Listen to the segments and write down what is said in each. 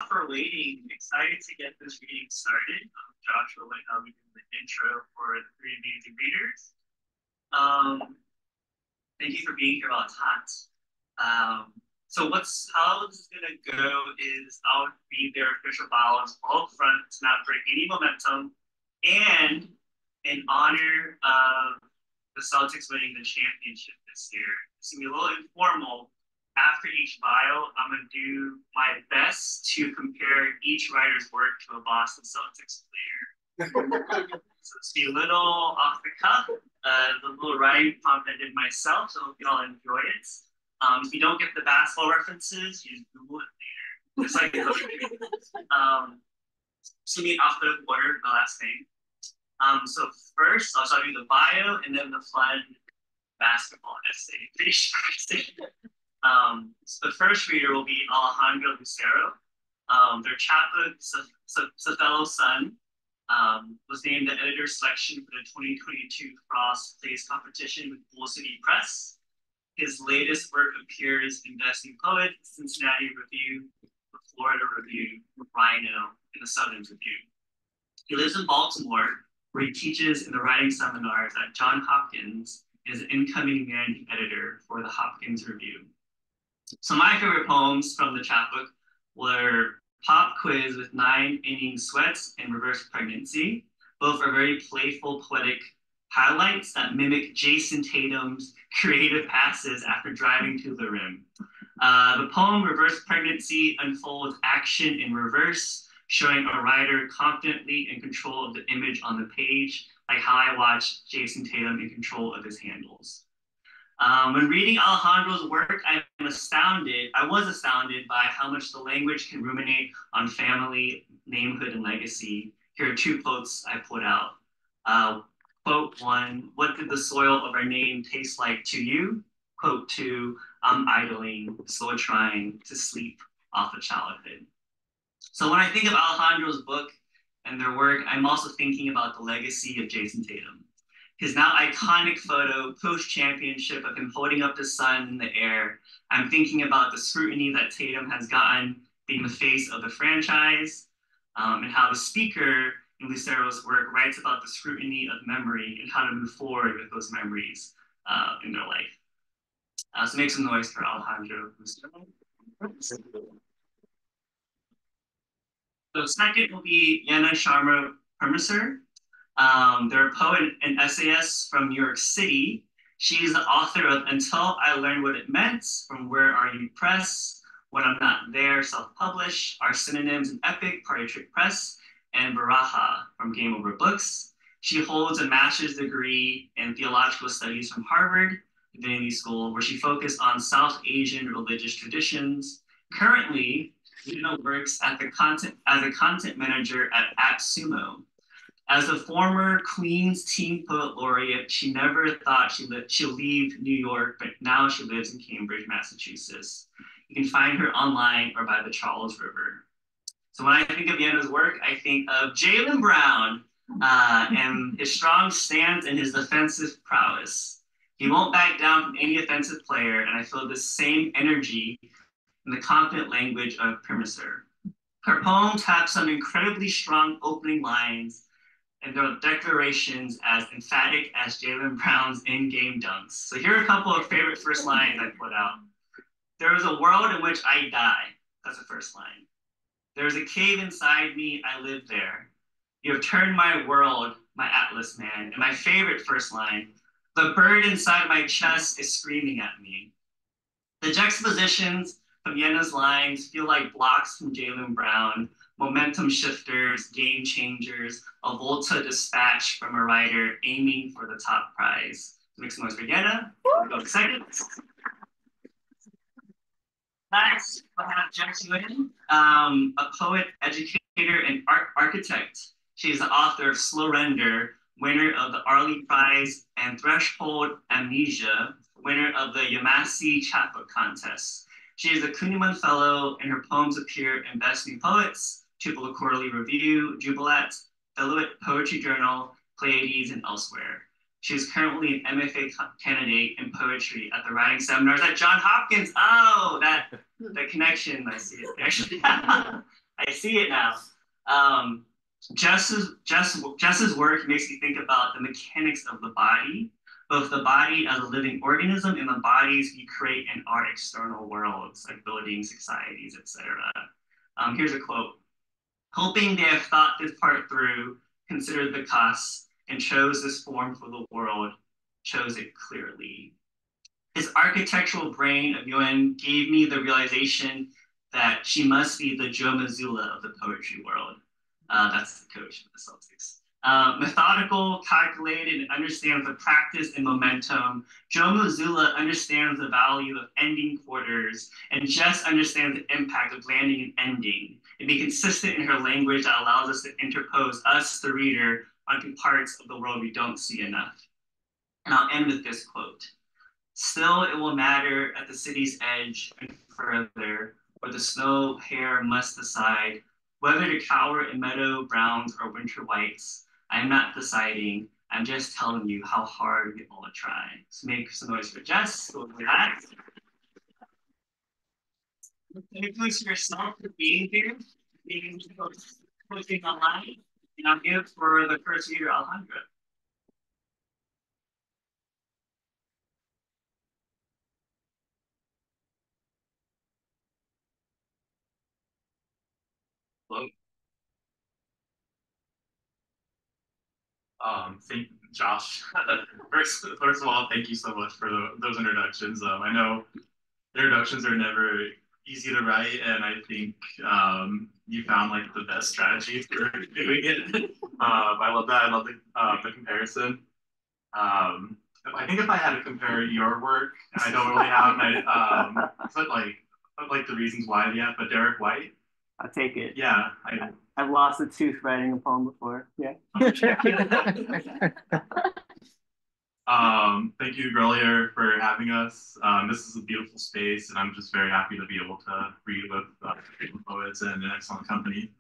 For waiting. Excited to get this reading started. Joshua will help me do the intro for the three amazing readers. Thank you for being here while it's hot. So how this is gonna go is I'll read their official bios all up front to not break any momentum, and in honor of the Celtics winning the championship this year, it's gonna be a little informal. After each bio, I'm going to do my best to compare each writer's work to a Boston Celtics player. So it's be a little off the cuff, the little writing prompt I did myself, so I hope you all enjoy it. If you don't get the basketball references, you just Google it later. Just like so me in alphabetical order, the last name. So first, I'll show you the bio and then the fun basketball essay. Pretty short essay. So the first reader will be Alejandro Lucero. Their chapbook, Safello's Son, was named the editor's selection for the 2022 Cross Plays competition with Bull City Press. His latest work appears in Best New Poet, Cincinnati Review, the Florida Review, Rhino, and the Southern Review. He lives in Baltimore, where he teaches in the writing seminars at Johns Hopkins and is an incoming managing editor for the Hopkins Review. So my favorite poems from the chapbook were Pop Quiz with 9 Inning Sweats and Reverse Pregnancy. Both are very playful, poetic highlights that mimic Jason Tatum's creative passes after driving to the rim. The poem Reverse Pregnancy unfolds action in reverse, showing a writer confidently in control of the image on the page, like how I watched Jason Tatum in control of his handles. When reading Alejandro's work, I was astounded by how much the language can ruminate on family, namehood, and legacy. Here are 2 quotes I put out. Quote 1, what did the soil of our name taste like to you? Quote 2, I'm idling, slow trying to sleep off of childhood. So when I think of Alejandro's book and their work, I'm also thinking about the legacy of Jason Tatum. His now iconic photo post-championship of him holding up the sun in the air. I'm thinking about the scrutiny that Tatum has gotten being the face of the franchise, and how the speaker in Lucero's work writes about the scrutiny of memory and how to move forward with those memories in their life. So make some noise for Alejandro Lucero. So second will be Yena Sharma Purmasir. They're a poet and essayist from New York City. She's the author of Until I Learned What It Meant, From Where Are You Press, When I'm Not There, self-published, Our Synonyms and Epic, Party Trick Press, and VIRAHA from Game Over Books. She holds a master's degree in theological studies from Harvard Divinity School, where she focused on South Asian religious traditions. Currently, Yena works as a content manager at AppSumo. As a former Queens Teen Poet Laureate, she never thought she'll leave New York, but now she lives in Cambridge, Massachusetts. You can find her online or by the Charles River. So when I think of Yena's work, I think of Jaylen Brown and his strong stance and his defensive prowess. He won't back down from any offensive player, and I feel the same energy in the confident language of Purmasir. Her poems have some incredibly strong opening lines, and their declarations as emphatic as Jaylen Brown's in-game dunks. So here are a couple of favorite first lines I put out. There is a world in which I die. That's the first line. There's a cave inside me, I live there. You have turned my world, my Atlas man. And my favorite first line, the bird inside my chest is screaming at me. The juxtapositions from Yena's lines feel like blocks from Jaylen Brown, momentum shifters, game changers, a Volta dispatch from a writer aiming for the top prize. Make some noise for Yena. Go excited. Next, we have Jess Yuan, a poet, educator, and architect. She is the author of Slow Render, winner of the Arlie Prize, and Threshold Amnesia, winner of the Yamasi Chapbook Contest. She is a Kundiman Fellow, and her poems appear in Best New Poets, Tupelo Quarterly Review, Jubilat, Beloit Poetry Journal, Pleiades, and elsewhere. She is currently an MFA candidate in poetry at the writing seminars at Johns Hopkins. Oh, that connection, I see it actually. see it now. Jess's work makes me think about the mechanics of the body, both the body as a living organism and the bodies we create in our external worlds, like buildings, societies, etc. Here's a quote. Hoping they have thought this part through, considered the costs, and chose this form for the world, chose it clearly. His architectural brain of Nguyen gave me the realization that she must be the Joe Mazzulla of the poetry world. That's the coach of the Celtics. Methodical, calculated, and understands the practice and momentum. Joe Mazzulla understands the value of ending quarters, and Jess understands the impact of landing and ending, and be consistent in her language that allows us to interpose us, the reader, onto parts of the world we don't see enough. And I'll end with this quote. Still, it will matter at the city's edge and further, where the snow hare must decide whether to cower in meadow browns or winter whites. I'm not deciding. I'm just telling you how hard we all try. So make some noise for Jess. Go for that. Thank you yourself for being here, being posting online. And I'll give for the first reader, Alejandro. Hello. Thank Josh. first of all, thank you so much for those introductions. I know introductions are never easy to write, and I think you found like the best strategy for doing it. I love that. I love the comparison. I think if I had to compare your work, I don't really have like the reasons why yet, but Derek White. I'll take it. Yeah, I've lost a tooth writing a poem before. Yeah. Thank you, Grolier, for having us. This is a beautiful space, and I'm just very happy to be able to read with poets and an excellent company.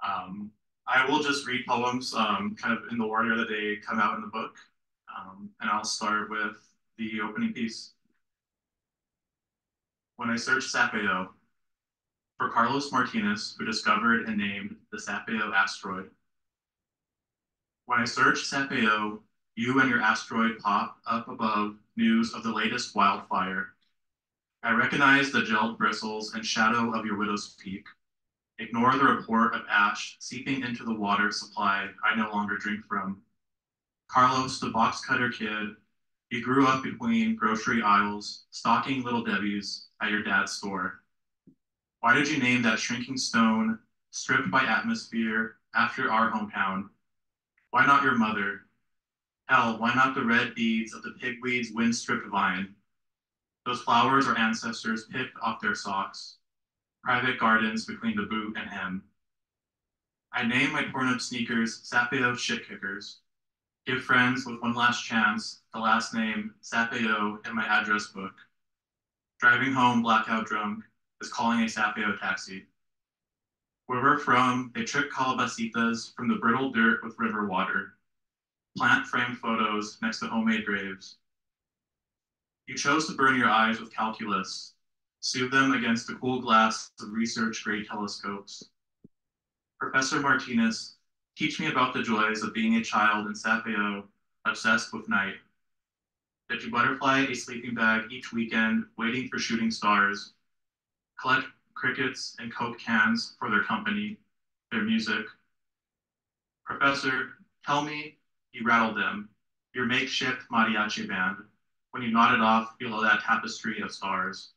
I will just read poems kind of in the order that they come out in the book, and I'll start with the opening piece. When I searched Sapeo, for Carlos Martinez, who discovered and named the Sapeo asteroid. When I searched Sapeo, you and your asteroid pop up above news of the latest wildfire. I recognize the gelled bristles and shadow of your widow's peak. Ignore the report of ash seeping into the water supply I no longer drink from. Carlos, the box cutter kid, you grew up between grocery aisles, stocking Little Debbie's at your dad's store. Why did you name that shrinking stone, stripped by atmosphere, after our hometown? Why not your mother? Hell, why not the red beads of the pigweed's wind-stripped vine? Those flowers our ancestors picked off their socks, private gardens between the boot and hem. I name my torn-up sneakers Sapeo shit kickers. Give friends with one last chance the last name Sapeo in my address book. Driving home blackout drunk is calling a Sapeo taxi. Where we're from, they trick calabacitas from the brittle dirt with river water. Plant framed photos next to homemade graves. You chose to burn your eyes with calculus, soothe them against the cool glass of research-grade telescopes. Professor Martinez, teach me about the joys of being a child in Sapeo, obsessed with night. Did you butterfly a sleeping bag each weekend, waiting for shooting stars? Collect crickets and Coke cans for their company, their music. Professor, tell me you rattled them, your makeshift mariachi band, when you nodded off below that tapestry of stars.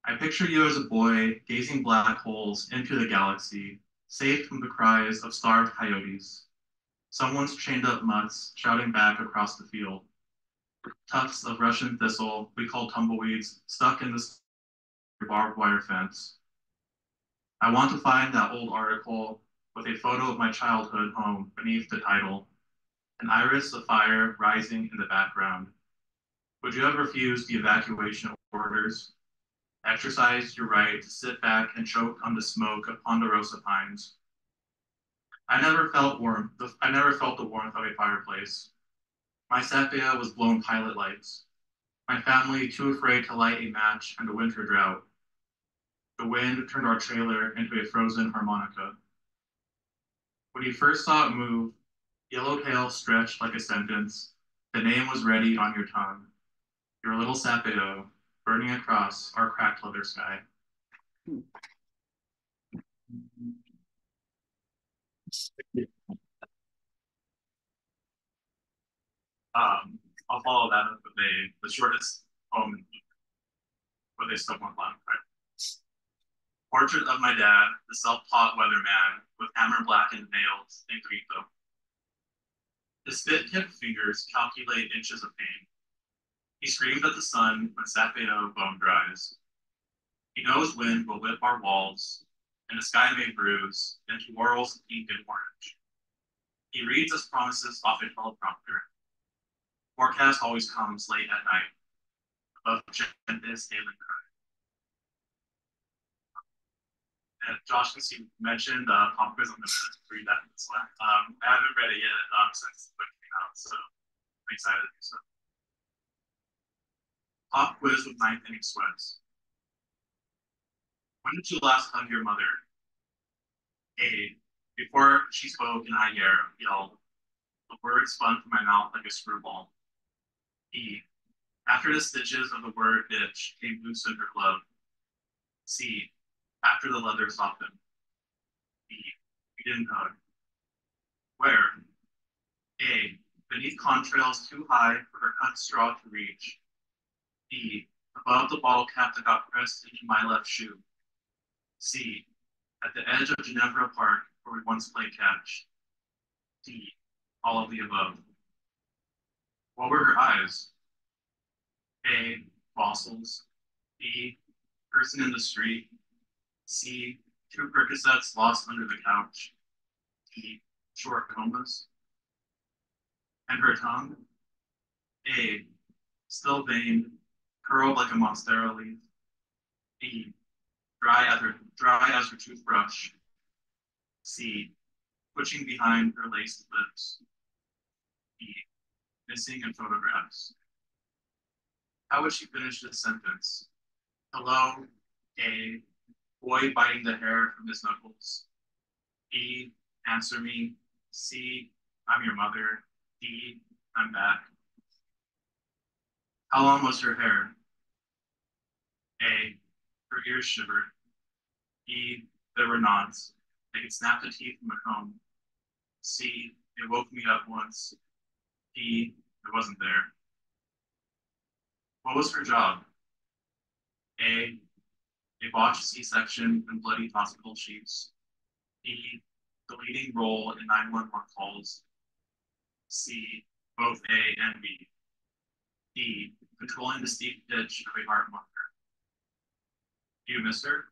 I picture you as a boy gazing black holes into the galaxy, safe from the cries of starved coyotes. Someone's chained up mutts shouting back across the field. Tufts of Russian thistle we call tumbleweeds stuck in the barbed wire fence. I want to find that old article with a photo of my childhood home beneath the title, an iris of fire rising in the background. Would you have refused the evacuation orders? Exercised your right to sit back and choke on the smoke of ponderosa pines. I never felt the warmth of a fireplace. My sapia was blown pilot lights. My family too afraid to light a match in the winter drought. The wind turned our trailer into a frozen harmonica. When you first saw it move, yellow tail stretched like a sentence. The name was ready on your tongue. Your little sapeo, burning across our cracked leather sky. I'll follow that up with the shortest poem with a somewhat long title. Portrait of my dad, the self-taught weatherman, with hammer-blackened nails and grito. His spit-tipped fingers calculate inches of pain. He screamed at the sun when sapeo bone dries. He knows wind will whip our walls, and the sky may bruise into whorls of pink and orange. He reads us promises off a teleprompter. Forecast always comes late at night, above Gentis ailing cry. And Josh, since you mentioned pop quiz, I'm going to read that this one. I haven't read it yet since the book came out, so I'm excited to do so. Pop quiz with ninth inning sweats. When did you last hug your mother? A. Before she spoke and I yelled, the word spun from my mouth like a screwball. B. After the stitches of the word bitch came loose in her glove. C. After the leather softened. B. We didn't hug. Where? A. Beneath contrails too high for her cut straw to reach. B. Above the bottle cap that got pressed into my left shoe. C. At the edge of Ginevra Park where we once played catch. D. All of the above. What were her eyes? A. Fossils. B. Person in the street. C. Two Percocets lost under the couch. D. Short comas. And her tongue? A. Still veined, curled like a monstera leaf. B. Dry as her toothbrush. C. Twitching behind her laced lips. D. Missing in photographs. How would she finish this sentence? Hello, A. Boy biting the hair from his knuckles. B. Answer me. C. I'm your mother. D. I'm back. How long was her hair? A. Her ears shivered. B. There were knots. They could snap the teeth from a comb. C. It woke me up once. D. It wasn't there. What was her job? A. A botched C-section and bloody hospital sheets. B. The leading role in 911 calls. C. Both A and B. D. Controlling the steep pitch of a heart monitor. Do you miss her?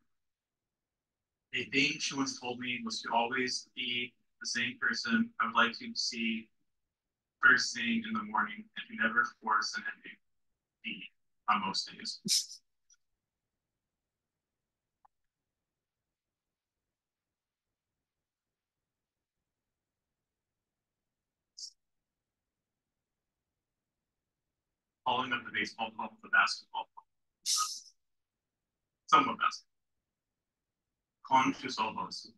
A thing she once told me was to always be the same person I would like to see first thing in the morning and to never force an ending. D. On most days. Following up the baseball club with the basketball club. Somewhat basketball. Con tus ojos.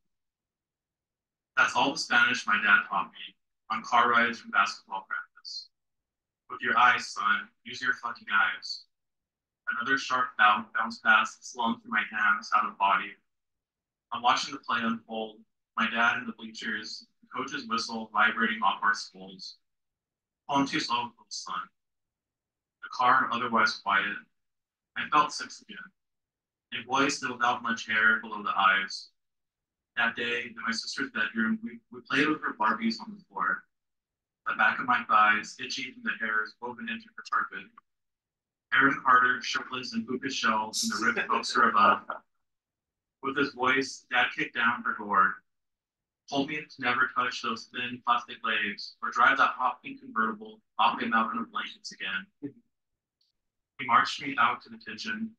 That's all the Spanish my dad taught me on car rides from basketball practice. With your eyes, son. Use your fucking eyes. Another sharp bounce pass slung through my hands out of body. I'm watching the play unfold. My dad in the bleachers, the coach's whistle vibrating off our skulls. Con tus ojos, son. The car otherwise quiet. I felt 6 again. A voice that without much hair below the eyes. That day, in my sister's bedroom, we played with her Barbies on the floor. The back of my thighs, itchy from the hairs woven into her carpet. Aaron Carter, shirtless and hookah shells in the ribbed poster above. With his voice, Dad kicked down her door, told me to never touch those thin plastic legs or drive that hot pink convertible off a mountain of blankets again. He marched me out to the kitchen,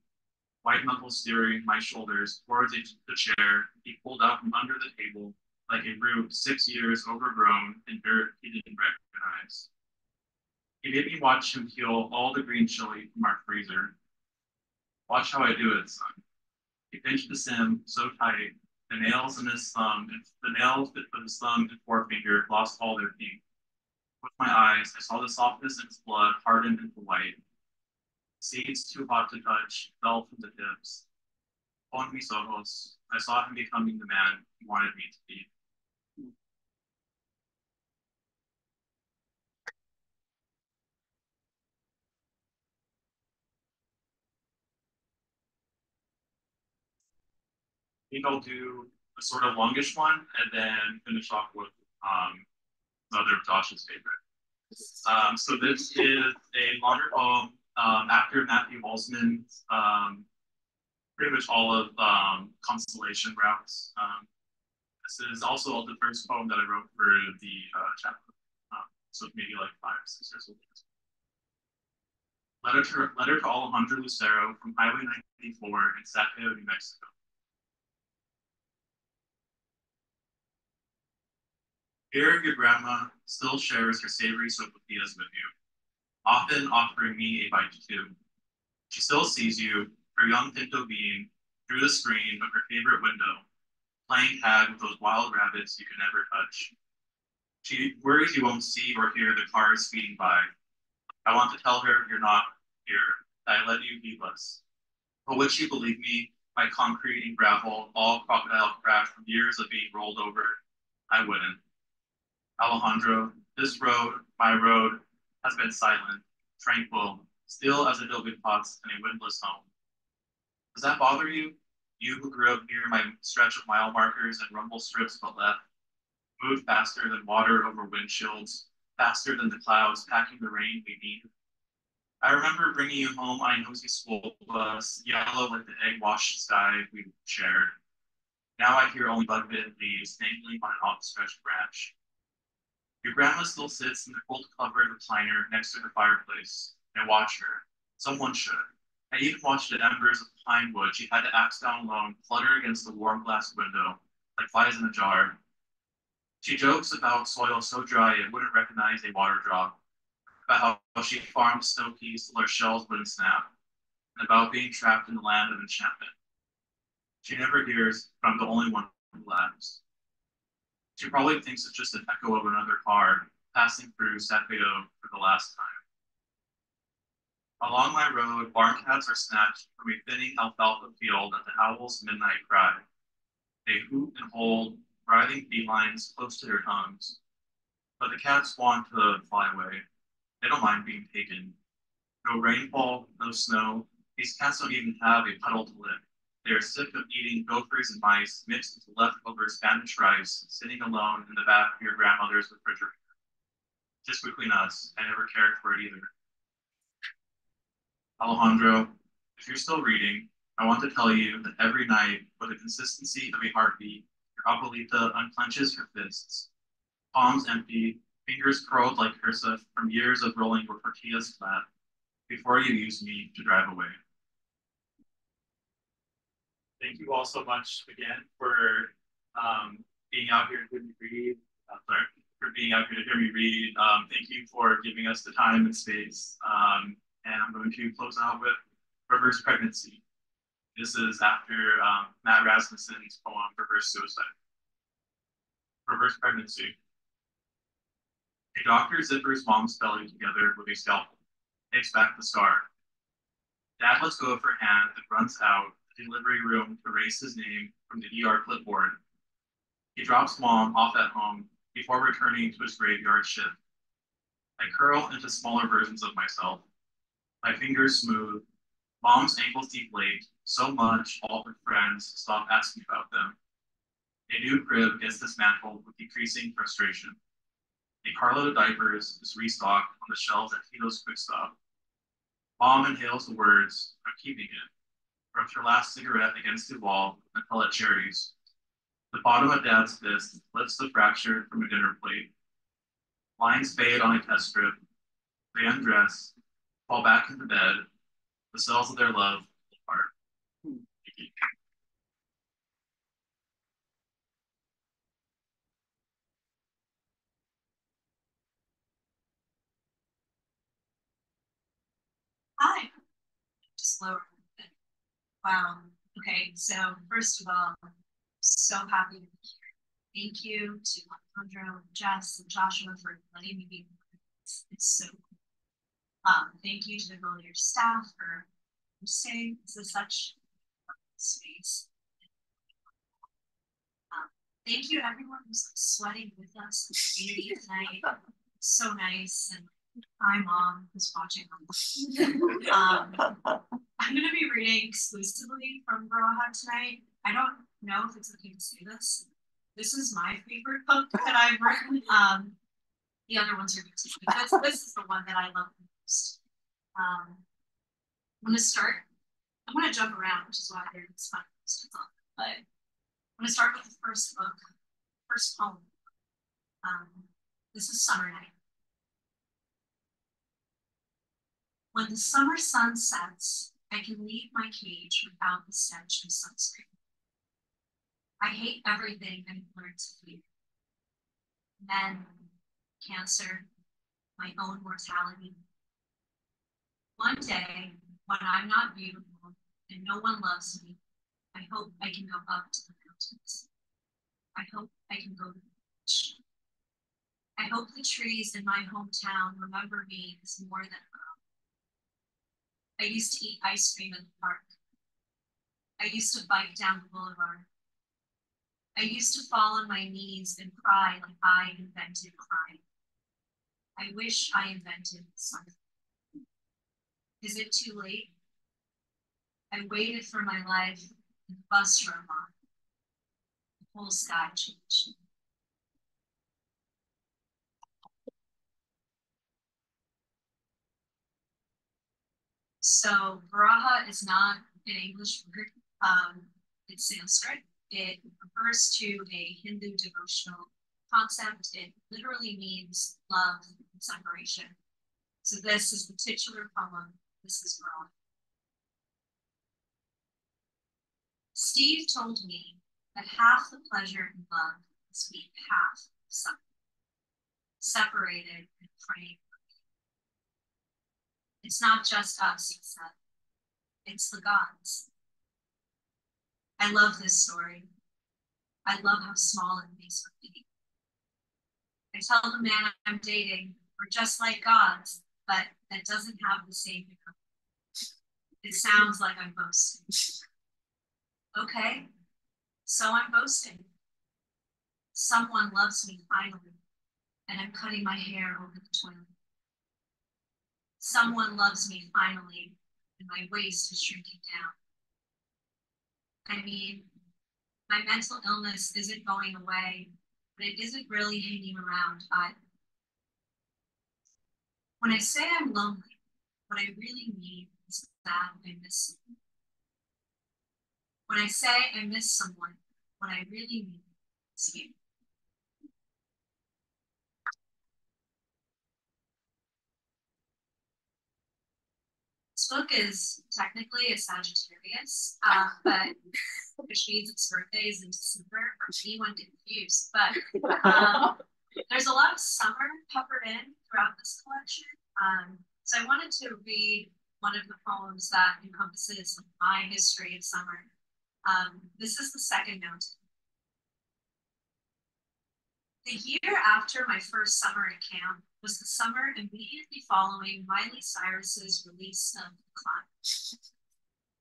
white knuckles steering my shoulders towards the chair he pulled out from under the table like a root 6 years overgrown in dirt he didn't recognize. He made me watch him peel all the green chili from our freezer. Watch how I do it, son. He pinched the sim so tight, the nails in his thumb, and the nails of his thumb and forefinger lost all their pink. With my eyes, I saw the softness in his blood harden into white. Seeds too hot to touch fell from the hips. On mis ojos, I saw him becoming the man he wanted me to be. I think I'll do a sort of longish one and then finish off with another of Josh's favorite. So this is a longer poem after Matthew Walsman's pretty much all of Constellation routes. This is also the first poem that I wrote for the chapter, so maybe like 5, 6 years old. Letter to Alejandro Lucero from Highway 94 in Sapeo, New Mexico. Here, your grandma still shares her savory sopapillas with you, often offering me a bite too. She still sees you, her young pinto being, through the screen of her favorite window, playing tag with those wild rabbits you can never touch. She worries you won't see or hear the cars speeding by. I want to tell her you're not here, that I let you be less. But would she believe me? My concrete and gravel, all crocodile crash from years of being rolled over? I wouldn't. Alejandro, this road, my road, has been silent, tranquil, still as adobe pots in a windless home. Does that bother you? You who grew up near my stretch of mile markers and rumble strips but left, moved faster than water over windshields, faster than the clouds packing the rain we need. I remember bringing you home on a nosy school bus, yellow like the egg-washed sky we shared. Now I hear only bug-bitten leaves dangling on an outstretched branch. Your grandma still sits in the quilt-covered recliner next to her fireplace. I watch her. Someone should. I even watched the embers of pine wood she had to axe down alone flutter against the warm glass window, like flies in a jar. She jokes about soil so dry it wouldn't recognize a water drop, about how she farmed snow peas till her shells wouldn't snap, and about being trapped in the land of enchantment. She never hears, but I'm the only one who laughs. She probably thinks it's just an echo of another car passing through Sapeo for the last time. Along my road, barn cats are snatched from a thinning alfalfa field at the owl's midnight cry. They hoot and hold, writhing felines close to their tongues. But the cats want to fly away. They don't mind being taken. No rainfall, no snow. These cats don't even have a puddle to lick. They are sick of eating gophers and mice mixed with leftover Spanish rice, sitting alone in the back of your grandmother's refrigerator. Just between us, I never cared for it either. Alejandro, if you're still reading, I want to tell you that every night, with the consistency of a heartbeat, your abuelita unclenches her fists, palms empty, fingers curled like cursive from years of rolling your tortillas flat, before you use me to drive away. Thank you all so much again for being out here to hear me read. For being out here to hear me read. Thank you for giving us the time and space. And I'm going to close out with Reverse Pregnancy. This is after Matt Rasmussen's poem, Reverse Suicide. Reverse Pregnancy. A doctor zippers mom's belly together with a scalpel, takes back the scar. Dad lets go of her hand and runs out the delivery room to erase his name from the ER clipboard. He drops mom off at home before returning to his graveyard shift. I curl into smaller versions of myself. My fingers smooth. Mom's ankles deflate so much all her friends stop asking about them. A new crib gets dismantled with decreasing frustration. A carload of diapers is restocked on the shelves at Tito's Quick Stop. Mom inhales the words, I'm keeping it, rubs her last cigarette against the wall and pellet cherries. The bottom of Dad's fist lifts the fracture from a dinner plate. Lines fade on a test strip. They undress, fall back into bed. The cells of their love fall apart. Hi. Just lower. Wow. Okay, so first of all, so happy to be here. Thank you to Alejandro, Jess, and Joshua for letting me be part of this. It's so cool. Thank you to the Grolier staff for hosting. This is such a space. Thank you to everyone who's sweating with us in the community tonight. It's so nice. And hi, Mom, who's watching. I'm going to be reading exclusively from VIRAHA tonight. I don't know if it's okay to say this. This is my favorite book that I've written. The other ones are good too, but this is the one that I love the most. I'm going to start. I'm going to jump around, which is why it's fun. But I'm going to start with the first book, first poem. This is Summer Night. When the summer sun sets, I can leave my cage without the stench of sunscreen. I hate everything I've learned to fear. Men, cancer, my own mortality. One day, when I'm not beautiful and no one loves me, I hope I can go up to the mountains. I hope I can go to the beach. I hope the trees in my hometown remember me as more than a girl. I used to eat ice cream in the park. I used to bike down the boulevard. I used to fall on my knees and cry like I invented crying. I wish I invented something. Is it too late? I waited for my life and the bus drove on. The whole sky changed. So VIRAHA is not an English word. It's Sanskrit. It refers to a Hindu devotional concept. It literally means love and separation. So this is the titular poem. This is VIRAHA. Steve told me that half the pleasure in love is being half of something, separated and praying. It's not just us, he said. It's the gods. I love this story. I love how small it makes me feel. I tell the man I'm dating, we're just like gods, but that doesn't have the same income. It sounds like I'm boasting. Okay, so I'm boasting. Someone loves me finally, and I'm cutting my hair over the toilet. Someone loves me finally, and my waist is shrinking down. I mean, my mental illness isn't going away, but it isn't really hanging around either. When I say I'm lonely, what I really mean is that I miss someone. When I say I miss someone, what I really mean is you. This book is technically a Sagittarius, but which means its birthday is in December for anyone confused. But there's a lot of summer peppered in throughout this collection. So I wanted to read one of the poems that encompasses my history of summer. This is the second mountain. The year after my first summer at camp was the summer immediately following Miley Cyrus's release of Climb.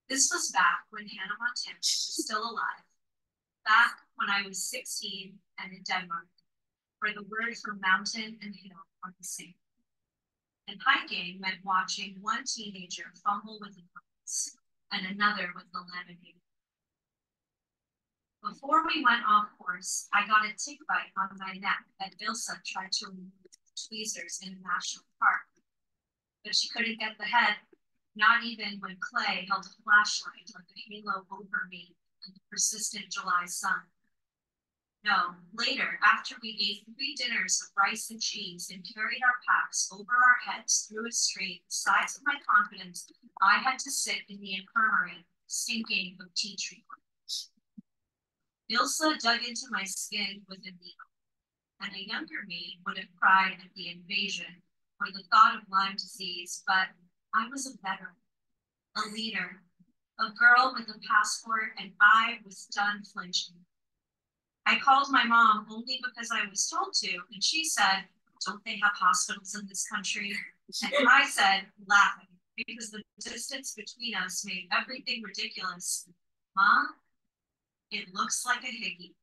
This was back when Hannah Montana was still alive, back when I was 16 and in Denmark, where the word for mountain and hill are the same. And hiking meant watching one teenager fumble with the compass and another with the lemonade. Before we went off course, I got a tick bite on my neck that Ilsa tried to remove with tweezers in a national park. But she couldn't get the head, not even when Clay held a flashlight like a halo over me in the persistent July sun. No, later, after we ate 3 dinners of rice and cheese and carried our packs over our heads through a street the size of my confidence, I had to sit in the infirmary, stinking of tea tree oil. Ilsa dug into my skin with a needle, and a younger me would have cried at the invasion or the thought of Lyme disease, but I was a veteran, a leader, a girl with a passport, and I was done flinching. I called my mom only because I was told to, and she said, "Don't they have hospitals in this country?" And I said, laughing, because the distance between us made everything ridiculous, "Mom, it looks like a higgy."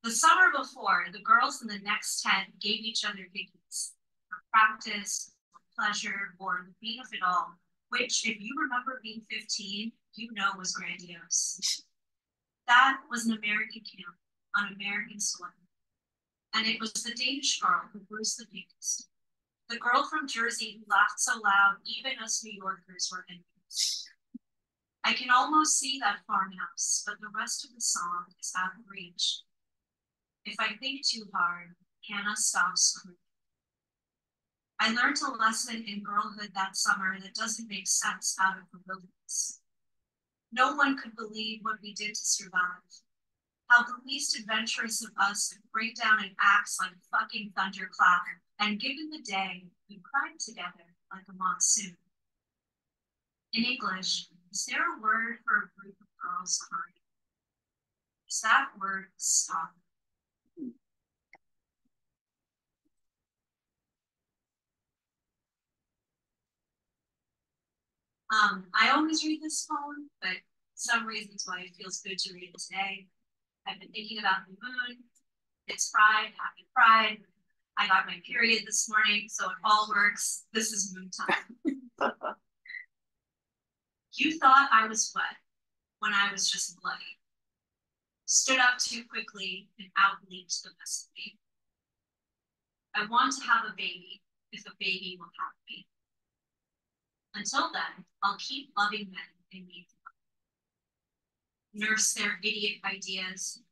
The summer before, the girls in the next tent gave each other higgies for practice, for pleasure, or the beat of it all, which, if you remember being 15, you know was grandiose. That was an American camp on American soil. And it was the Danish girl who bruised the biggest. The girl from Jersey who laughed so loud, even us New Yorkers were envious. I can almost see that farmhouse, but the rest of the song is out of reach. If I think too hard, Hannah stops screaming. I learned a lesson in girlhood that summer that doesn't make sense out of the wilderness. No one could believe what we did to survive. How the least adventurous of us could break down an axe like a fucking thunderclap, and given the day, we cried together like a monsoon. In English, is there a word for a group of girls crying? Is that word stop? I always read this poem, but some reasons why it feels good to read it today. I've been thinking about the moon. It's Pride, happy Pride. I got my period this morning, so it all works. This is moon time. You thought I was wet when I was just bloody. Stood up too quickly and out-leaped the best of me. I want to have a baby if a baby will have me. Until then, I'll keep loving men in need. Nurse their idiot ideas,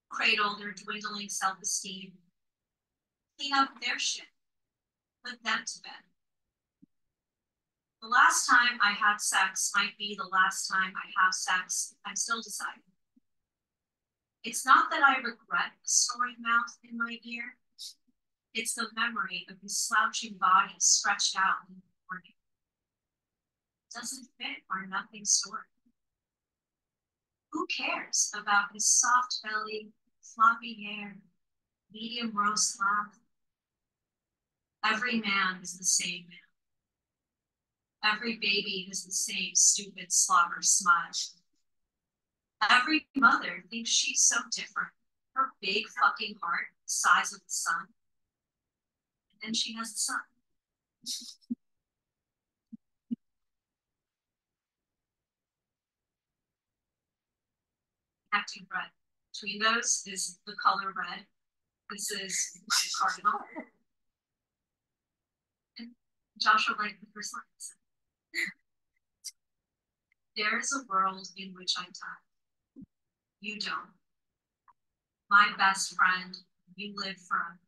cradle their dwindling self-esteem, clean up their shit, put them to bed. The last time I had sex might be the last time I have sex. I'm still deciding. It's not that I regret the snoring mouth in my ear. It's the memory of his slouching body stretched out in the morning. It doesn't fit our nothing story. Who cares about his soft belly, floppy hair, medium roast laugh? Every man is the same man. Every baby has the same stupid slobber smile. Every mother thinks she's so different. Her big fucking heart, the size of the sun. And then she has the sun. Acting red. Between those is the color red. This is my cardinal. And Joshua liked the first line. There is a world in which I die. You don't. My best friend, you live forever.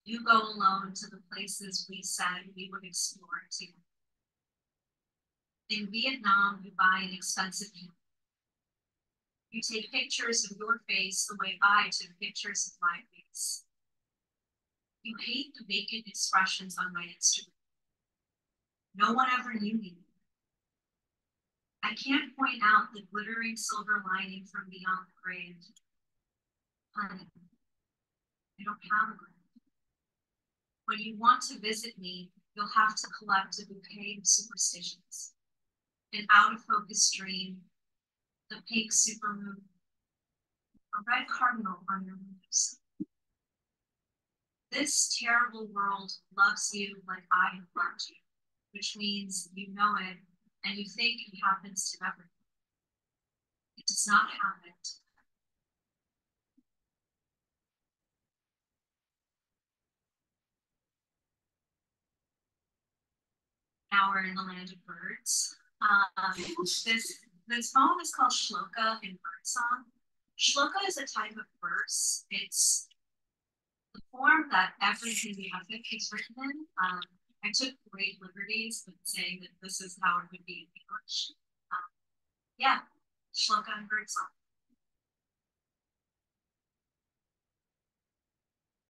You go alone to the places we said we would explore together. In Vietnam, you buy an expensive camera. You take pictures of your face the way I took pictures of my face. You hate the vacant expressions on my Instagram. No one ever knew me. I can't point out the glittering silver lining from beyond the grave. Honey, I don't have a grave. When you want to visit me, you'll have to collect a bouquet of superstitions. An out-of-focus dream, the pink supermoon, a red cardinal on your nose. This terrible world loves you like I have loved you, which means you know it and you think it happens to everyone. It does not happen to Now we're in the land of birds. This poem is called Shloka in Birdsong. Shloka is a type of verse. It's the form that everything the epic is written in. I took great liberties with saying that this is how it would be in English. Yeah, Shloka in Birdsong.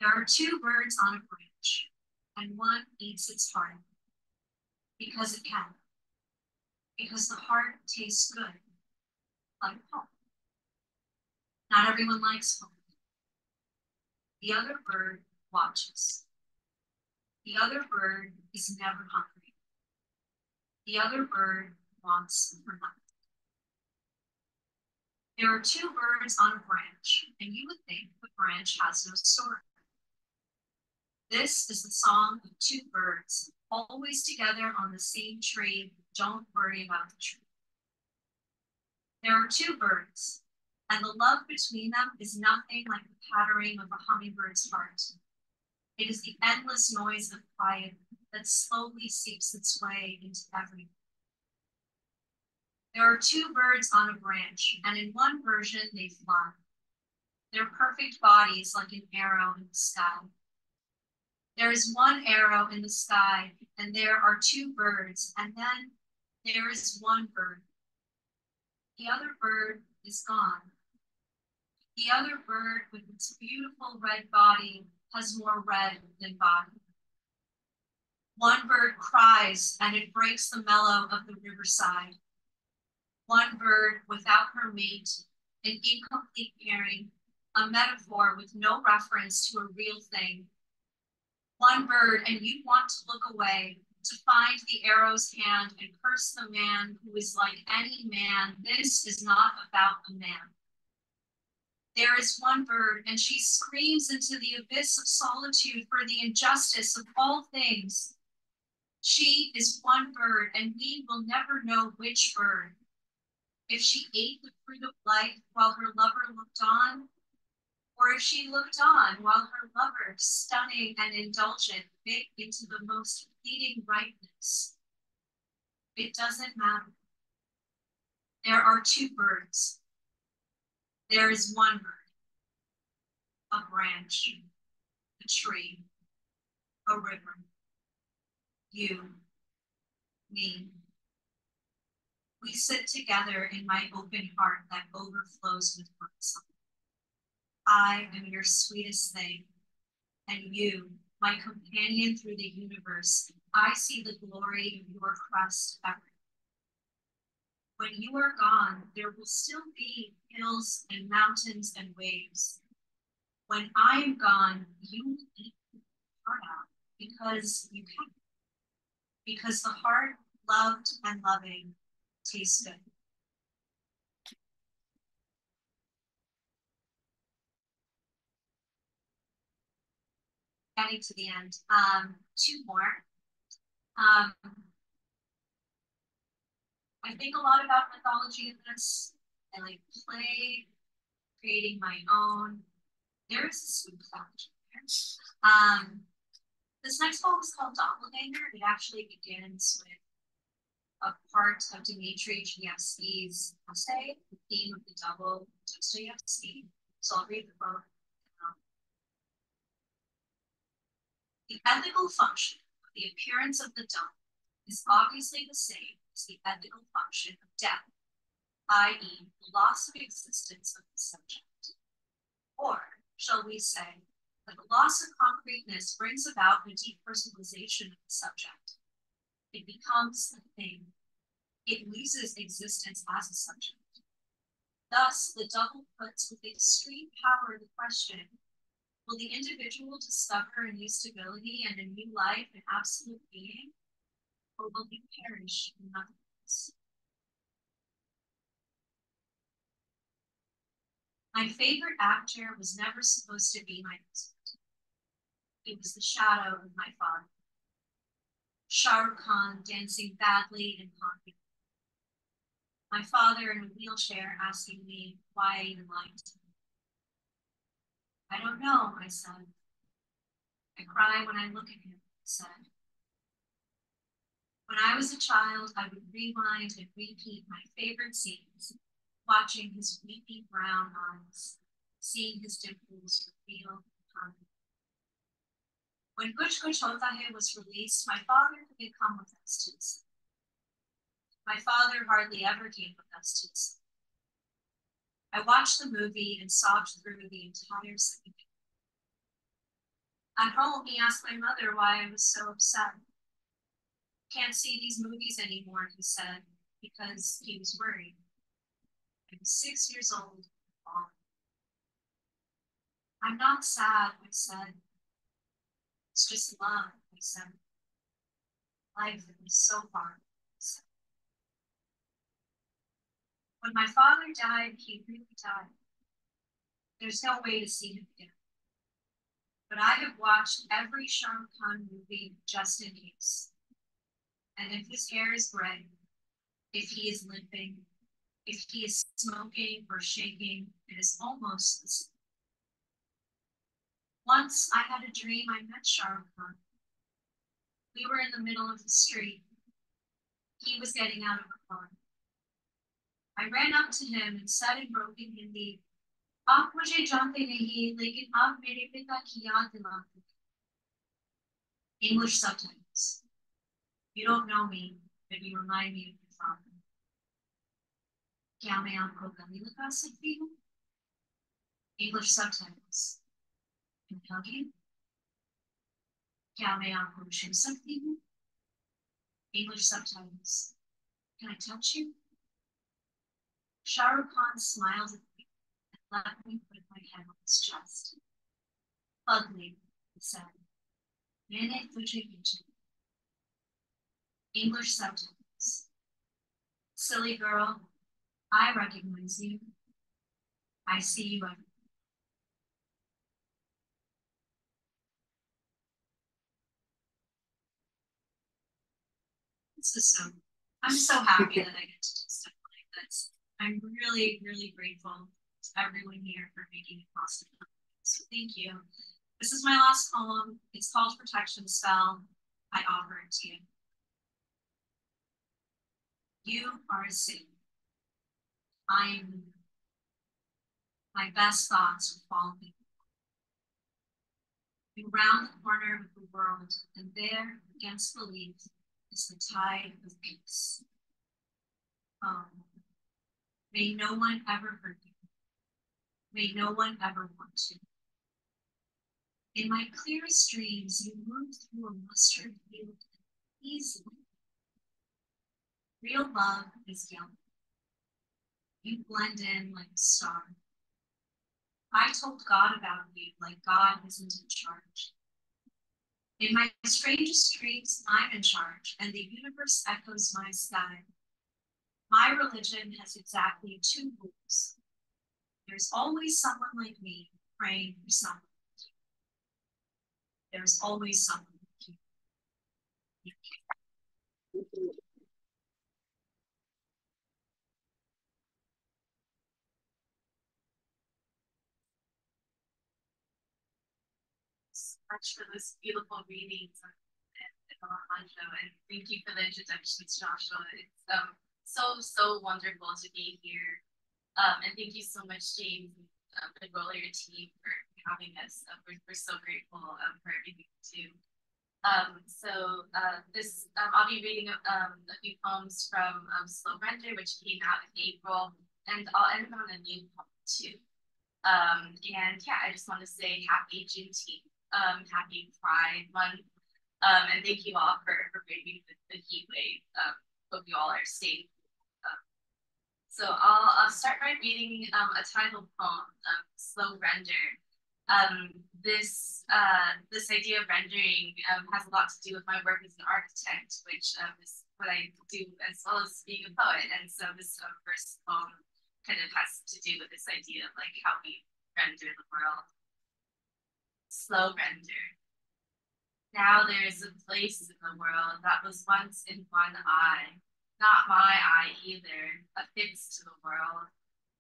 There are two birds on a branch, and one eats its heart because it can. because the heart tastes good, like home. Not everyone likes home. The other bird watches. The other bird is never hungry. The other bird wants for nothing. There are two birds on a branch, and you would think the branch has no story. This is the song of two birds, always together on the same tree. Don't worry about the tree. There are two birds, and the love between them is nothing like the pattering of a hummingbird's heart. It is the endless noise of quiet that slowly seeps its way into everything. There are two birds on a branch, and in one version they fly. Their perfect bodies like an arrow in the sky. There is one arrow in the sky, and there are two birds, and then there is one bird. The other bird is gone. The other bird with its beautiful red body has more red than body. One bird cries, and it breaks the mellow of the riverside. One bird without her mate, an incomplete pairing, a metaphor with no reference to a real thing. One bird, and you want to look away, to find the arrow's hand and curse the man who is like any man. This is not about a man. There is one bird, and she screams into the abyss of solitude for the injustice of all things. She is one bird, and we will never know which bird. If she ate the fruit of life while her lover looked on, or if she looked on while her lover, stunning and indulgent, bit into the most fleeting ripeness. It doesn't matter. There are two birds. There is one bird, a branch, a tree, a river, you, me. We sit together in my open heart that overflows with birdsong. I am your sweetest thing, and you, my companion through the universe. I see the glory of your crest everywhere. When you are gone, there will still be hills and mountains and waves. When I am gone, you will eat the heart out because you can. Because the heart, loved and loving, tastes good. Getting to the end. Two more. I think a lot about mythology in this. I like play, creating my own. There is a sweet mythology there. This next poem is called Doppelganger. It actually begins with a part of Dmitry Chayefsky's essay, The Theme of the Double, Dostoevsky. So I'll read the quote. The ethical function of the appearance of the double is obviously the same as the ethical function of death, i.e., the loss of existence of the subject. Or, shall we say, that the loss of concreteness brings about the depersonalization of the subject. It becomes a thing. It loses existence as a subject. Thus, the double puts with extreme power the question, will the individual discover a new stability and a new life in absolute being, or will he perish in nothingness? My favorite actor was never supposed to be my husband. He was the shadow of my father. Shah Rukh Khan dancing badly and confidently. My father in a wheelchair asking me why I even liked him. I don't know, I said. I cry when I look at him, I said. When I was a child, I would rewind and repeat my favorite scenes, watching his weepy brown eyes, seeing his dimples reveal time. When Kuch Kuch Hota Hai was released, my father couldn't come with us to the cinema. My father hardly ever came with us to the cinema. I watched the movie and sobbed through the entire second. At home, he asked my mother why I was so upset. Can't see these movies anymore, he said. because he was worried. I was 6 years old. I'm not sad, I said. It's just love, I said. Life is so hard, I said. When my father died, he really died. There's no way to see him again. But I have watched every Shah Rukh Khan movie just in case. And if his hair is gray, if he is limping, if he is smoking or shaking, it is almost the same. Once I had a dream I met Shah Rukh Khan. We were in the middle of the street. He was getting out of a car. I ran up to him and said in broken Hindi, "Aap mujhe jante nahi, lekin aap mere pita ki yaad dilate." English subtitles. You don't know me, but you remind me of your father. Kya main aapko gale laga sakti hu? English subtitles. Can I hug you? Kya main aapko chhu sakti hu? English subtitles. Can I touch you? Shah Rukh Khan smiled at me and let me put my head on his chest. Ugly, he said. Maine tujhe kiya. English subtitles. Silly girl, I recognize you. I see you everywhere. I'm so happy that I get to do stuff like this. I'm really, really grateful to everyone here for making it possible. So thank you. This is my last poem. It's called Protection Spell. I offer it to you. You are a city. I am you. My best thoughts will follow me. You round the corner of the world, and there, against the leaves, is the tide of peace. May no one ever hurt you. May no one ever want to. In my clearest dreams, you move through a mustard field easily. Real love is yellow. You blend in like a star. I told God about you like God isn't in charge. In my strangest dreams, I'm in charge, and the universe echoes my sky. My religion has exactly 2 rules. There's always someone like me praying for someone like you. There's always someone like you. Much for this beautiful reading and Alejandro, and thank you for the introductions, Joshua. It's so wonderful to be here, and thank you so much, James, and the Grolier team for having us. We're so grateful for everything you do. I'll be reading a few poems from Slow Render, which came out in April, and I'll end on a new poem too. And yeah, I just want to say happy Juneteenth. Happy Pride Month, and thank you all for braving the heat wave. Hope you all are safe. So I'll start by reading a titled poem, Slow Render. This idea of rendering has a lot to do with my work as an architect, which is what I do as well as being a poet. And so this first poem kind of has to do with this idea of like how we render the world. Slow render. Now there is a place in the world that was once in one eye, not my eye either, affixed to the world,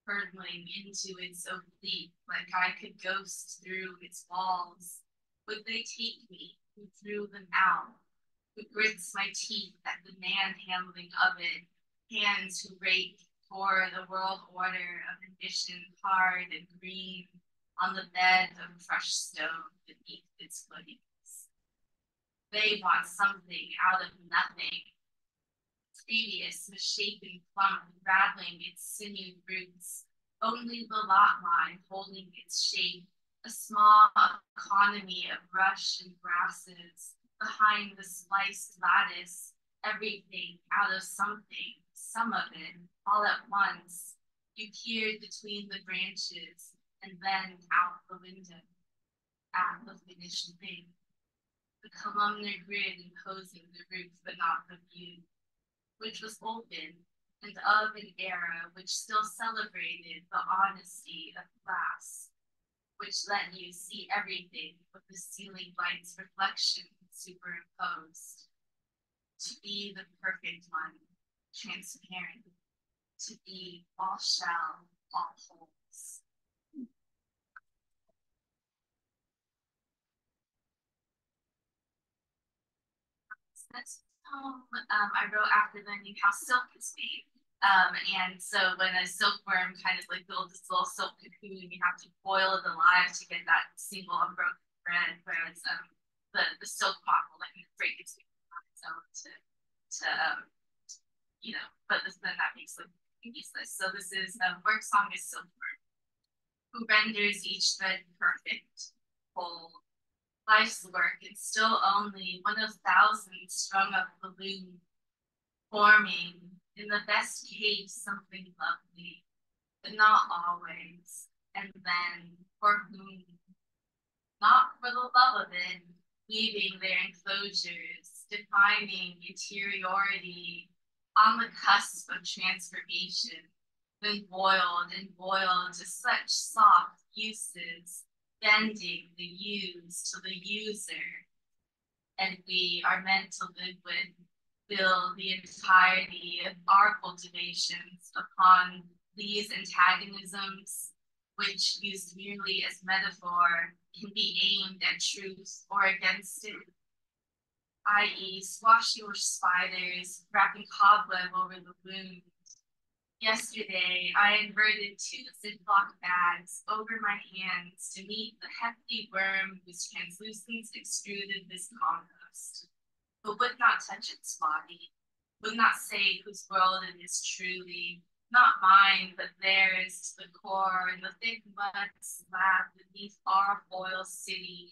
hurtling into its oblique like I could ghost through its walls. Would they take me, who threw them out, who grits my teeth at the manhandling of it, hands who rake for the world order of ambition hard and green, on the bed of crushed stone beneath its footings. They want something out of nothing, previous, misshapen plump, rattling its sinew roots, only the lot line holding its shape, a small economy of brush and grasses behind the spliced lattice, everything out of something, some of it, all at once. You peered between the branches and then out the window at the finished thing. The columnar grid imposing the roof but not the view, which was open and of an era which still celebrated the honesty of glass, which let you see everything with the ceiling light's reflection superimposed. To be the perfect one, transparent, to be all shell, all holes. This poem I wrote after learning how silk is made. And so when a silkworm kind of like builds this little silk cocoon, you have to boil it alive to get that single unbroken thread, whereas the silk moth will let you break its on its own but then that makes like useless. So this is work song is silkworm, who renders each thread perfect, whole. Life's work, it's still only one of thousands strung up the loom, forming, in the best case, something lovely, but not always. And then, for whom? Not for the love of it, weaving their enclosures, defining interiority, on the cusp of transformation, then boiled and boiled to such soft uses, bending the use to the user. And we are meant to live with, build the entirety of our cultivations upon these antagonisms, which used merely as metaphor can be aimed at truth or against it, i.e. squash your spiders, wrapping cobweb over the wound. Yesterday, I inverted 2 Ziploc bags over my hands to meet the hefty worm whose translucence extruded this compost, but would not touch its body, would not say whose world it is truly, not mine, but theirs to the core in the thick mud slab beneath our foil city,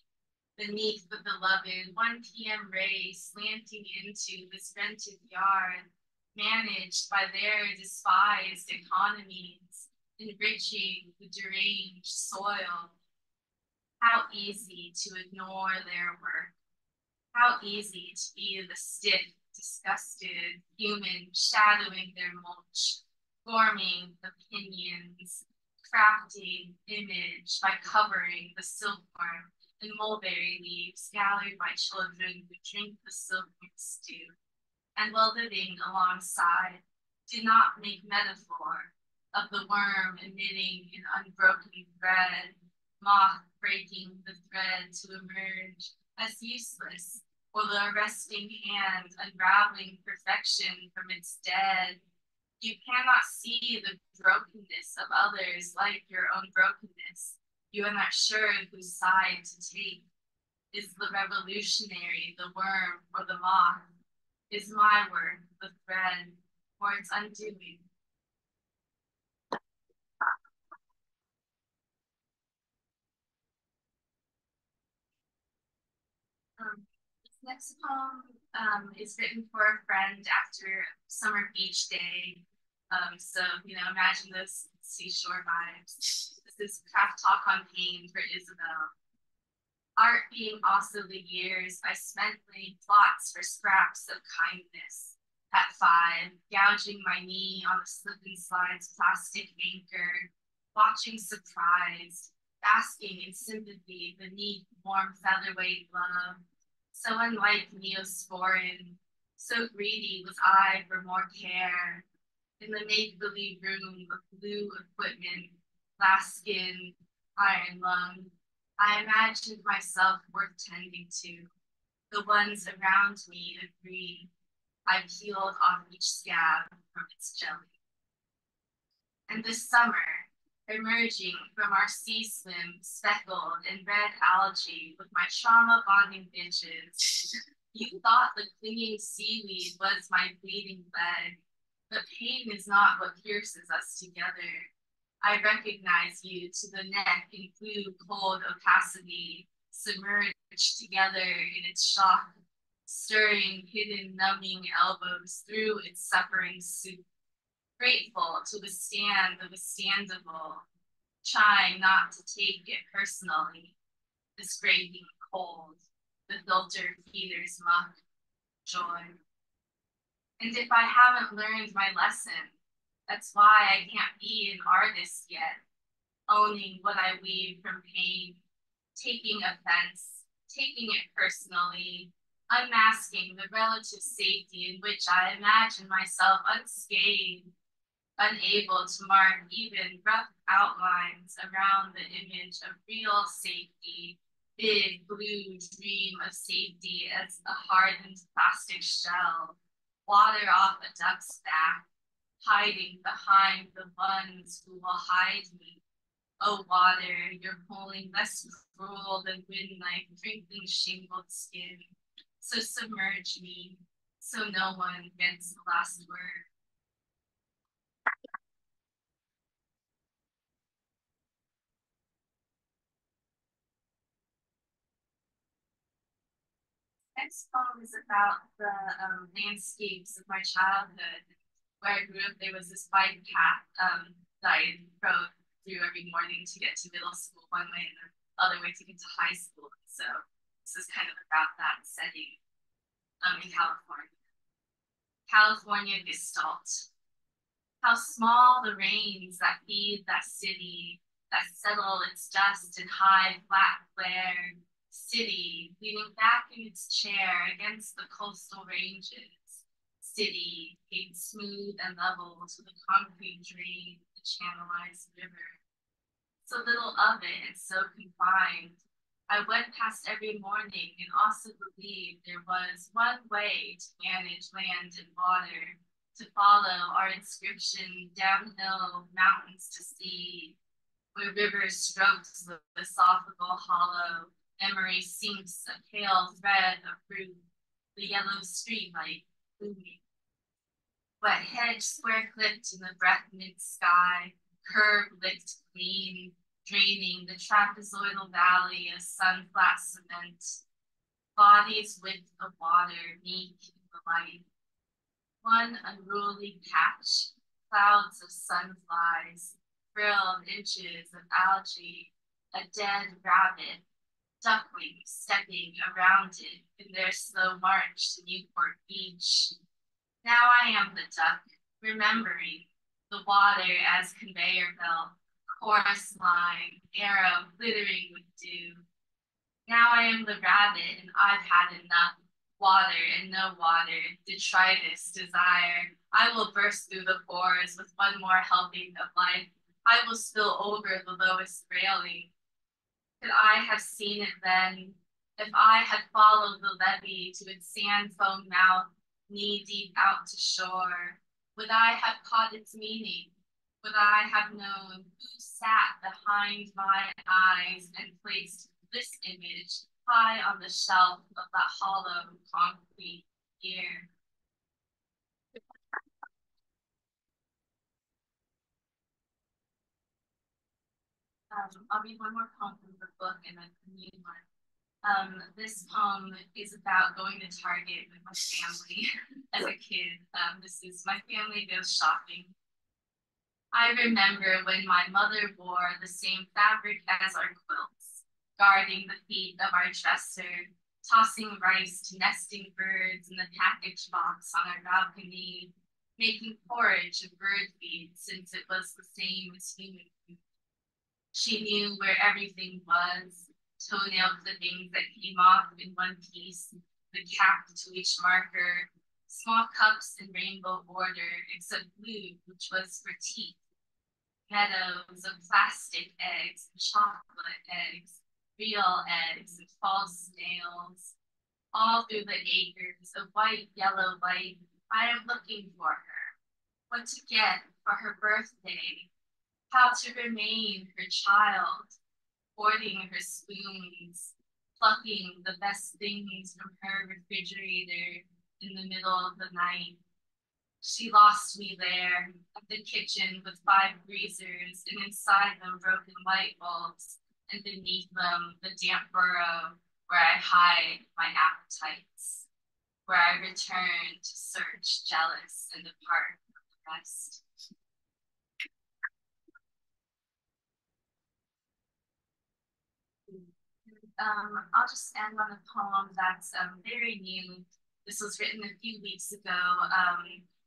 beneath the beloved 1 p.m. ray slanting into this rented yard, managed by their despised economies, enriching the deranged soil. How easy to ignore their work. How easy to be the stiff, disgusted human shadowing their mulch, forming opinions, crafting image by covering the silkworm and mulberry leaves gathered by children who drink the silkworm stew. And while living alongside, do not make metaphor of the worm emitting an unbroken thread, moth breaking the thread to emerge as useless, or the arresting hand unraveling perfection from its dead. You cannot see the brokenness of others like your own brokenness. You are not sure whose side to take. Is the revolutionary the worm or the moth? Is my work the thread or its undoing? This next poem is written for a friend after summer beach day. Imagine those seashore vibes. This is Craft Talk on Pain for Isabel. Art being also the years I spent laying plots for scraps of kindness. At 5, gouging my knee on the slip and slide's plastic anchor, watching surprised, basking in sympathy beneath warm featherweight love. So unlike Neosporin, so greedy was I for more care. In the make-believe room of blue equipment, glass skin, iron lung, I imagined myself worth tending to. The ones around me agreed. I peeled off each scab from its jelly. And this summer, emerging from our sea swim speckled in red algae with my trauma bonding bitches, you thought the clinging seaweed was my bleeding leg. But pain is not what pierces us together. I recognize you to the neck in blue, cold opacity, submerged together in its shock. stirring hidden numbing elbows through its suffering soup, grateful to withstand the withstandable, trying not to take it personally, the scraping cold, the filtered feeder's muck, joy. And if I haven't learned my lesson, that's why I can't be an artist yet, owning what I weave from pain, taking offense, taking it personally, unmasking the relative safety in which I imagine myself unscathed, unable to mark even rough outlines around the image of real safety, big blue dream of safety as a hardened plastic shell, water off a duck's back, hiding behind the ones who will hide me. Oh, water, you're pulling less cruel than wind like crinkling shingled skin. So submerge me, so no one gets the last word. Next poem is about the landscapes of my childhood. Where I grew up, there was this bike path that I rode through every morning to get to middle school one way and the other way to get to high school. So this is kind of about that setting in California. California Gestalt. How small the rains that feed that city, that settle its dust in high, flat glare. City leaning back in its chair against the coastal ranges. City paved smooth and level to the concrete drain of the channelized river. So little of it and so confined. I went past every morning and also believed there was one way to manage land and water, to follow our inscription downhill, mountains to sea, where river strokes the philosophical hollow, memory sinks a pale thread of fruit, the yellow streetlight booming. Wet hedge square clipped in the breath mid-sky, curb licked clean, draining the trapezoidal valley of sun-flat cement. Bodies width of water meek in the light. One unruly patch, clouds of sunflies, frilled inches of algae, a dead rabbit, duckling stepping around it in their slow march to Newport Beach. Now I am the duck, remembering the water as conveyor belt, chorus line, arrow glittering with dew. Now I am the rabbit and I've had enough. Water and no water, detritus, desire. I will burst through the pores with one more helping of life. I will spill over the lowest railing. Could I have seen it then, if I had followed the levee to its sand foam mouth, knee deep out to shore? Would I have caught its meaning? Would I have known who sat behind my eyes and placed this image high on the shelf of that hollow concrete ear? I'll read one more poem from the book and then a new one. This poem is about going to Target with my family as a kid. This is my family goes shopping. I remember when my mother wore the same fabric as our quilts, guarding the feet of our dresser, tossing rice to nesting birds in the package box on our balcony, making porridge of bird feed since it was the same as human food. She knew where everything was, toenail clippings that came off in one piece, the cap to each marker, small cups in rainbow border, except blue, which was for teeth, meadows of plastic eggs, chocolate eggs, real eggs, and false snails. All through the acres of white, yellow light, I am looking for her. What to get for her birthday, how to remain her child, hoarding her spoons, plucking the best things from her refrigerator in the middle of the night. She lost me there at the kitchen with 5 greasers, and inside them broken light bulbs, and beneath them the damp burrow where I hide my appetites. where I return to search jealous and depart from the rest. I'll just end on a poem that's very new. This was written a few weeks ago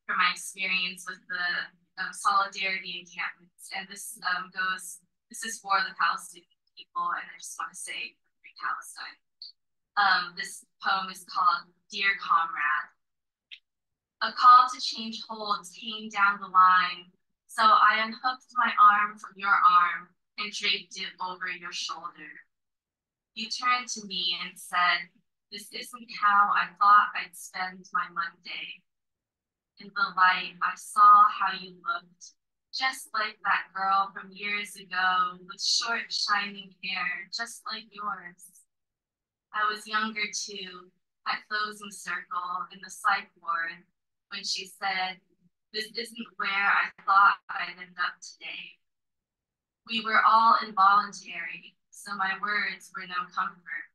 from my experience with the solidarity encampments. And this is for the Palestinian people, and I just want to say free Palestine. This poem is called Dear Comrade. A call to change holds came down the line, so I unhooked my arm from your arm and draped it over your shoulder. You turned to me and said, "This isn't how I thought I'd spend my Monday." In the light, I saw how you looked, just like that girl from years ago with short, shining hair, just like yours. I was younger too, at closing circle in the psych ward, when she said, "This isn't where I thought I'd end up today." We were all involuntary, so my words were no comfort.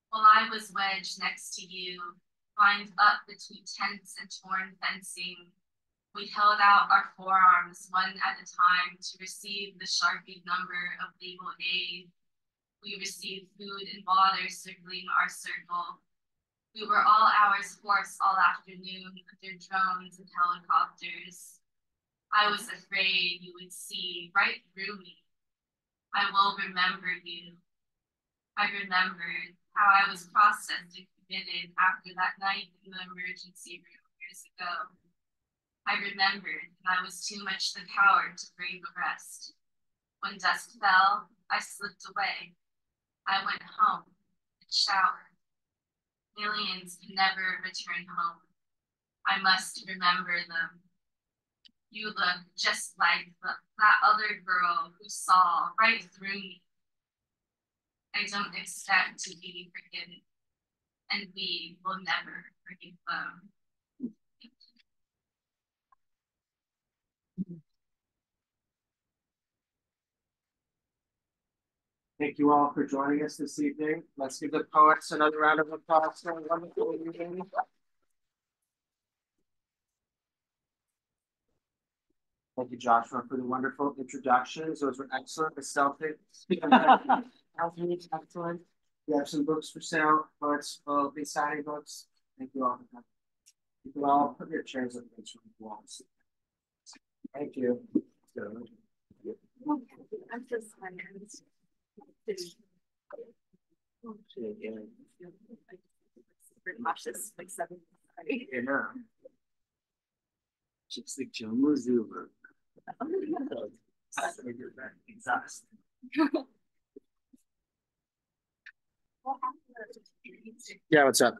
While I was wedged next to you, lined up between tents and torn fencing, we held out our forearms one at a time to receive the Sharpie number of legal aid. We received food and water circling our circle. We were all hours hoarse all afternoon under drones and helicopters. I was afraid you would see right through me. I will remember you. I remembered how I was processed and committed after that night in the emergency room years ago. I remembered that I was too much the coward to brave arrest. When dusk fell, I slipped away. I went home and showered. Millions can never return home. I must remember them. You look just like that other girl who saw right through me. I don't expect to be forgiven, and we will never forgive them. Thank you all for joining us this evening. Let's give the poets another round of applause for a wonderful evening. Thank you, Joshua, for the wonderful introductions. Those were excellent. The Celtic. Excellent. We have some books for sale. Poets will be signing books. Thank you all for coming. You can all put your chairs up against the walls. Thank you. I'm just super cautious, like 7. Yeah. Just like Joe Mazzuba. Exhausted. Yeah, what's up?